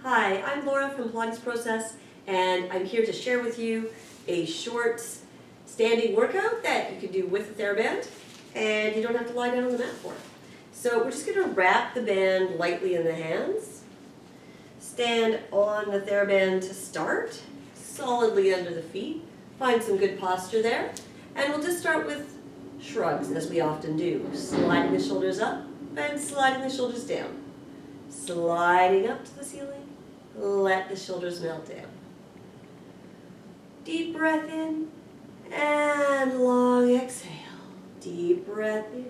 Hi, I'm Laura from Pilates Process, and I'm here to share with you a short standing workout that you can do with the TheraBand, and you don't have to lie down on the mat for it. So we're just going to wrap the band lightly in the hands, stand on the TheraBand to start, solidly under the feet, find some good posture there, and we'll just start with shrugs as we often do, sliding the shoulders up and sliding the shoulders down, sliding up to the ceiling. Let the shoulders melt down. Deep breath in and long exhale. Deep breath in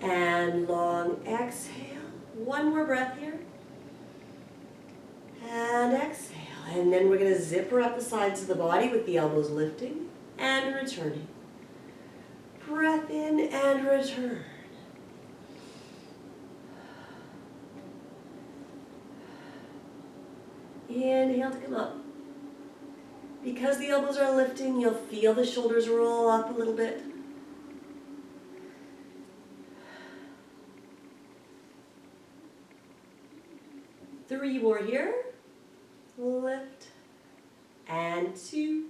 and long exhale. One more breath here. And exhale. And then we're going to zipper up the sides of the body with the elbows lifting and returning. Breath in and return. Inhale to come up. Because the elbows are lifting, you'll feel the shoulders roll up a little bit. Three more here. Lift. And two.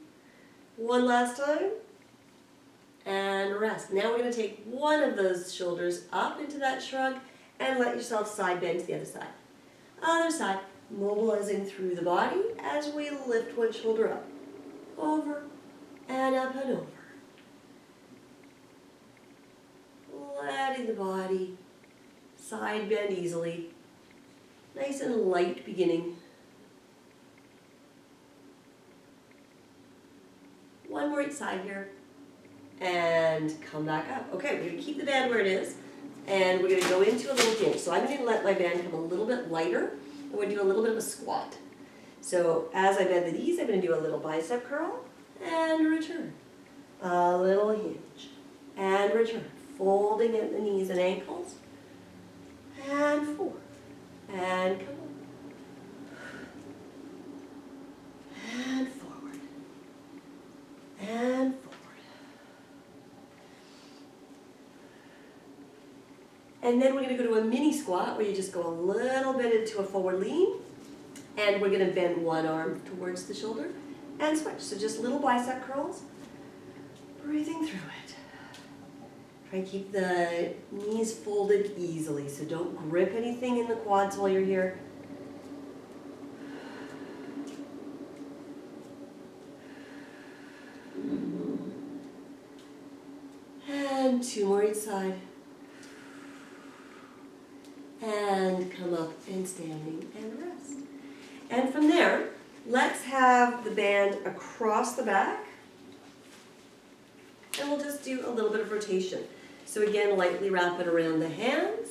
One last time. And rest. Now we're going to take one of those shoulders up into that shrug and let yourself side bend to the other side. Other side. Mobilizing through the body as we lift one shoulder up, over, and up and over. Letting the body side bend easily, nice and light beginning. One more each side here, and come back up. Okay, we're going to keep the band where it is, and we're going to go into a little hinge. So I'm going to let my band come a little bit lighter. And we're going to do a little bit of a squat. So as I bend the knees, I'm going to do a little bicep curl and return. A little hinge and return. Folding at the knees and ankles. And forward. And come on. And forward. And forward. And then we're going to go to a mini squat where you just go a little bit into a forward lean. And we're going to bend one arm towards the shoulder and switch. So just little bicep curls. Breathing through it. Try to keep the knees folded easily. So don't grip anything in the quads while you're here. And two more each side. And come up and standing and rest. And from there, let's have the band across the back. And we'll just do a little bit of rotation. So again, lightly wrap it around the hands.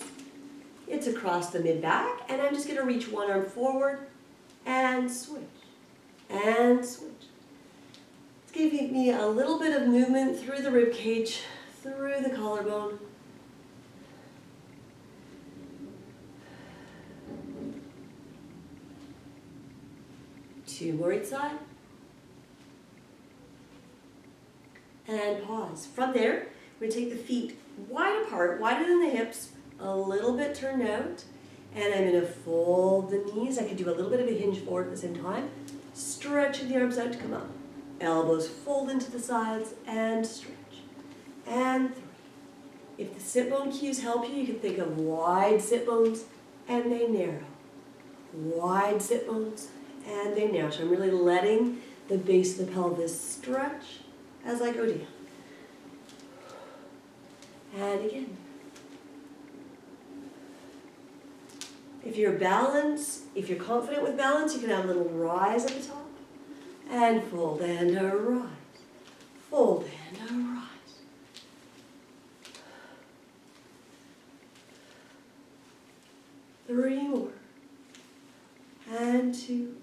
It's across the mid-back. And I'm just going to reach one arm forward and switch. And switch. It's giving me a little bit of movement through the rib cage, through the collarbone. Two more each side. And pause. From there, we're going to take the feet wide apart, wider than the hips, a little bit turned out. And I'm going to fold the knees. I can do a little bit of a hinge forward at the same time. Stretching the arms out to come up. Elbows fold into the sides and stretch. And three. If the sit bone cues help you, you can think of wide sit bones and they narrow. Wide sit bones. And they narrow. So I'm really letting the base of the pelvis stretch as I go down. And again. If you're balanced, if you're confident with balance, you can have a little rise at the top. And fold and a rise. Fold and a rise. Three more. And two.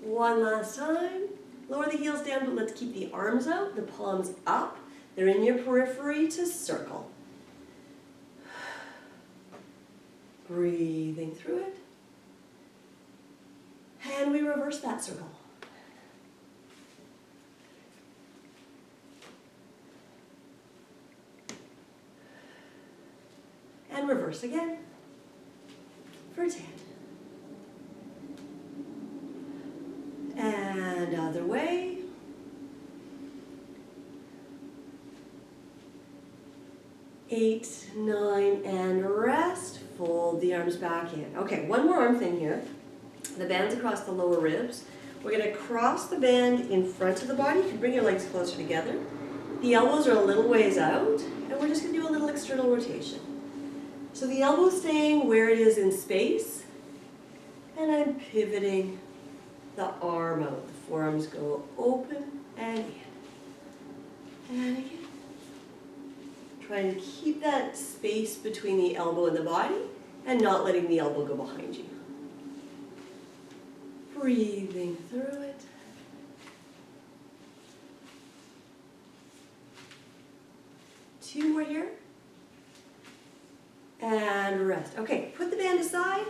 One last time. Lower the heels down, but let's keep the arms out, the palms up. They're in your periphery to circle. Breathing through it. And we reverse that circle. And reverse again for 10. And other way. Eight, nine, and rest. Fold the arms back in. Okay, one more arm thing here. The band's across the lower ribs. We're going to cross the band in front of the body. You can bring your legs closer together. The elbows are a little ways out, and we're just going to do a little external rotation. So the elbow's staying where it is in space, and I'm pivoting the arm out. The forearms go open and in. And again. Trying to keep that space between the elbow and the body and not letting the elbow go behind you. Breathing through it. Two more here. And rest. Okay, put the band aside.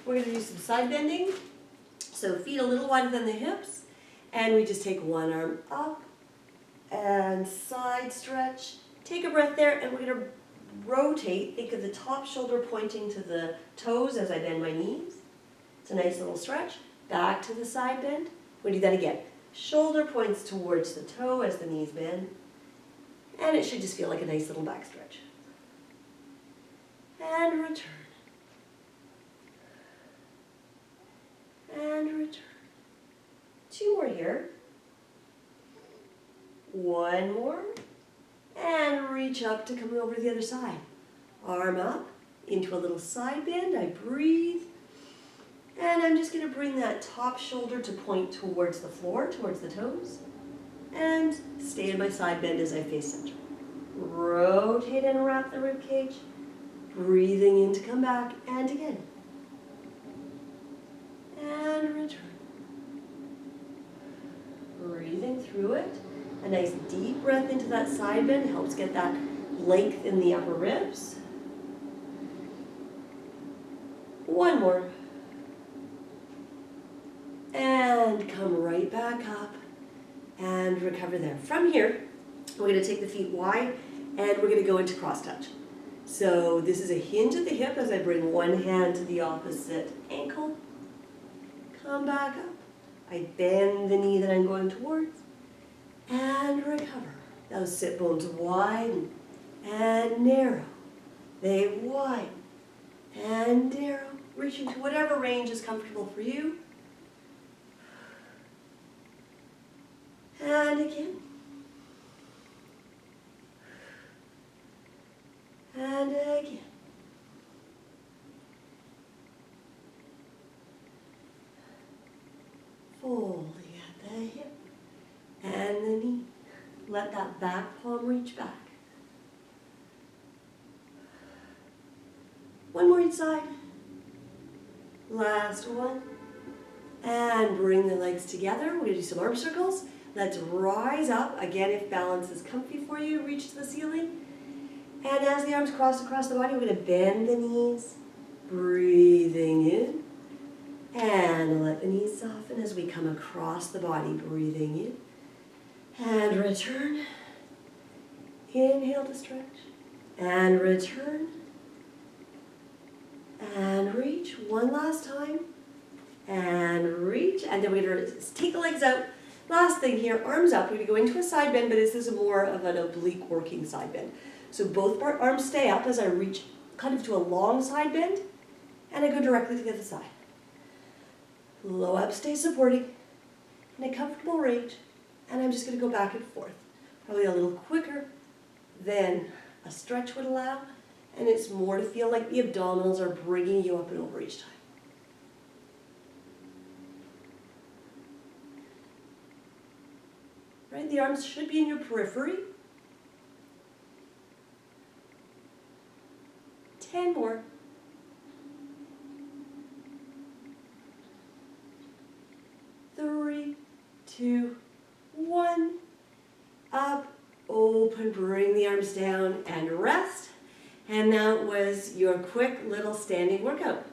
We're going to do some side bending. So feet a little wider than the hips. And we just take one arm up and side stretch. Take a breath there, and we're going to rotate. Think of the top shoulder pointing to the toes as I bend my knees. It's a nice little stretch. Back to the side bend. We'll do that again. Shoulder points towards the toe as the knees bend. And it should just feel like a nice little back stretch. And return. And return. Two more here. One more. And reach up to come over to the other side. Arm up into a little side bend. I breathe. And I'm just going to bring that top shoulder to point towards the floor, towards the toes. And stay in my side bend as I face center. Rotate and wrap the rib cage. Breathing in to come back. And again. And return. Breathing through it. A nice deep breath into that side bend helps get that length in the upper ribs. One more. And come right back up and recover there. From here, we're going to take the feet wide and we're going to go into cross touch. So this is a hinge at the hip as I bring one hand to the opposite ankle. Come back up. I bend the knee that I'm going towards. And recover. Those sit bones widen and narrow. They widen and narrow, reaching to whatever range is comfortable for you. And again. And again. Folding at the hip. And the knee. Let that back palm reach back. One more each side. Last one. And bring the legs together. We're going to do some arm circles. Let's rise up. Again, if balance is comfy for you, reach to the ceiling. And as the arms cross across the body, we're going to bend the knees. Breathing in. And let the knees soften as we come across the body. Breathing in. And return. Inhale to stretch. And return. And reach. One last time. And reach. And then we're going to take the legs out. Last thing here, arms up. We're going to go into a side bend, but this is more of an oblique working side bend. So both arms stay up as I reach kind of to a long side bend. And I go directly to the other side. Low abs stay supporting. In a comfortable range. And I'm just going to go back and forth. Probably a little quicker than a stretch would allow. And it's more to feel like the abdominals are bringing you up and over each time. Right? The arms should be in your periphery. 10 more. Three, two, one. Up, open, bring the arms down and rest. And that was your quick little standing workout.